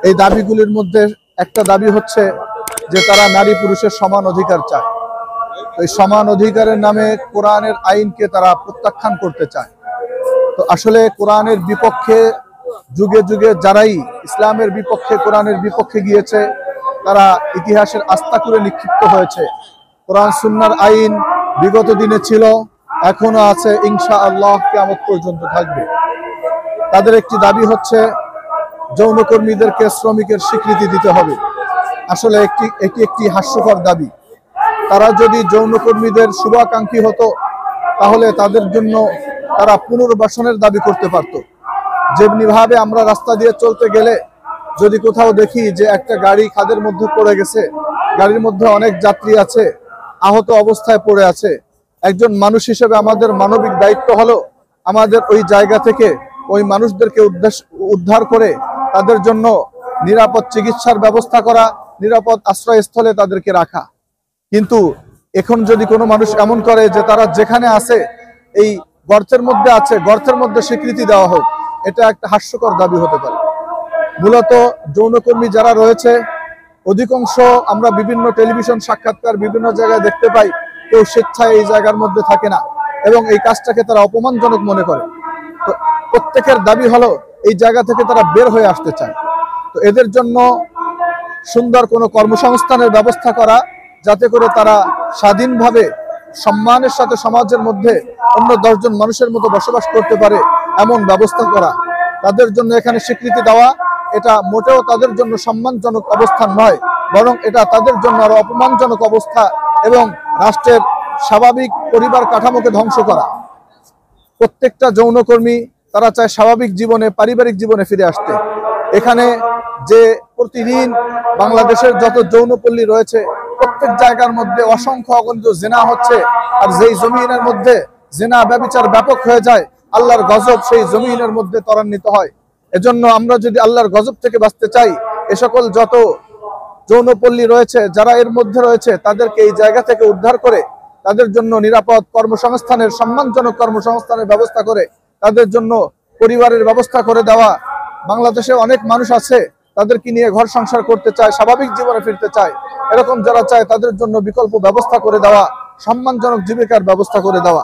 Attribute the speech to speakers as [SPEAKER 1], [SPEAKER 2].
[SPEAKER 1] এই দাবিগুলির মধ্যে একটা দাবি হচ্ছে যে তারা নারী পুরুষের সমান অধিকার চায়। এই সমান অধিকারের নামে কোরআনের আইনকে তারা প্রত্যাখ্যান করতে চায়। তো আসলে কোরআনের বিপক্ষে যুগে যুগে যারাই ইসলামের বিপক্ষে, কোরআনের বিপক্ষে গিয়েছে, তারা ইতিহাসের আস্থা করে নিক্ষিপ্ত হয়েছে। কোরআন সুন্নাহর আইন বিগত দিনে ছিল, এখনো আছে, ইনশাআল্লাহ কিয়ামত পর্যন্ত থাকবে। তাদের একটি দাবি হচ্ছে যৌনকর্মীদেরকে শ্রমিকের স্বীকৃতি দিতে হবে। আসলে এটি একটি হাস্যকর দাবি। তারা যদি যৌনকর্মীদের শুভাকাঙ্ক্ষী হতো তাহলে তাদের জন্য তারা পুনর্বাসনের দাবি করতে পারত। যেমনিভাবে আমরা রাস্তা দিয়ে চলতে গেলে যদি কোথাও দেখি যে একটা গাড়ি খাদের মধ্যে পড়ে গেছে, গাড়ির মধ্যে অনেক যাত্রী আছে, আহত অবস্থায় পড়ে আছে, একজন মানুষ হিসেবে আমাদের মানবিক দায়িত্ব হলো আমাদের ওই জায়গা থেকে ওই মানুষদেরকে উদ্ধার করে তাদের জন্য নিরাপদ চিকিৎসার ব্যবস্থা করা, নিরাপদ আশ্রয়স্থলে তাদেরকে রাখা। কিন্তু এখন যদি কোনো মানুষ এমন করে যে তারা যেখানে আছে এই গর্তের মধ্যে আছে, গর্তের মধ্যে স্বীকৃতি দেওয়া হোক, এটা একটা হাস্যকর দাবি হতে পারে। মূলত যৌনকর্মী যারা রয়েছে, অধিকাংশ আমরা বিভিন্ন টেলিভিশন সাক্ষাৎকার বিভিন্ন জায়গায় দেখতে পাই, কেউ স্বেচ্ছায় এই জায়গার মধ্যে থাকে না এবং এই কাজটাকে তারা অপমানজনক মনে করে। তো প্রত্যেকের দাবি হলো এই জায়গা থেকে তারা বের হয়ে আসতে চায়। তো এদের জন্য সুন্দর কোনো কর্মসংস্থানের ব্যবস্থা করা, যাতে করে তারা স্বাধীনভাবে সম্মানের সাথে সমাজের মধ্যে অন্য 10 জন মানুষের মতো বসবাস করতে পারে, এমন ব্যবস্থা করা। তাদের জন্য এখানে স্বীকৃতি দেওয়া, এটা মোটেও তাদের জন্য সম্মানজনক অবস্থান নয়, বরং এটা তাদের জন্য আরো অপমানজনক অবস্থা এবং রাষ্ট্রের স্বাভাবিক পরিবার কাঠামোকে ধ্বংস করা। প্রত্যেকটা যৌনকর্মী তারা চায় স্বাভাবিক জীবনে, পারিবারিক জীবনে ফিরে আসতে। এখানে যে প্রতিদিন বাংলাদেশের যত যৌনপল্লী রয়েছে, প্রত্যেক জায়গার মধ্যে অসংখ্য অগণিত জেনা হচ্ছে, আর যেই জমিনের মধ্যে জেনা ব্যভিচার ব্যাপক হয়ে যায়, আল্লাহর গজব সেই জমিনের মধ্যে ত্বরান্বিত হয়। এজন্য আমরা যদি আল্লাহর গজব থেকে বাঁচতে চাই, এ সকল যত যৌনপল্লী রয়েছে, যারা এর মধ্যে রয়েছে, তাদেরকে এই জায়গা থেকে উদ্ধার করে তাদের জন্য নিরাপদ কর্মসংস্থানের, সম্মানজনক কর্মসংস্থানের ব্যবস্থা করে তাদের জন্য পরিবারের ব্যবস্থা করে দেওয়া। বাংলাদেশে অনেক মানুষ আছে তাদেরকে নিয়ে ঘর সংসার করতে চায়, স্বাভাবিক জীবনে ফিরতে চায়। এরকম যারা চায় তাদের জন্য বিকল্প ব্যবস্থা করে দেওয়া, সম্মানজনক জীবিকার ব্যবস্থা করে দেওয়া।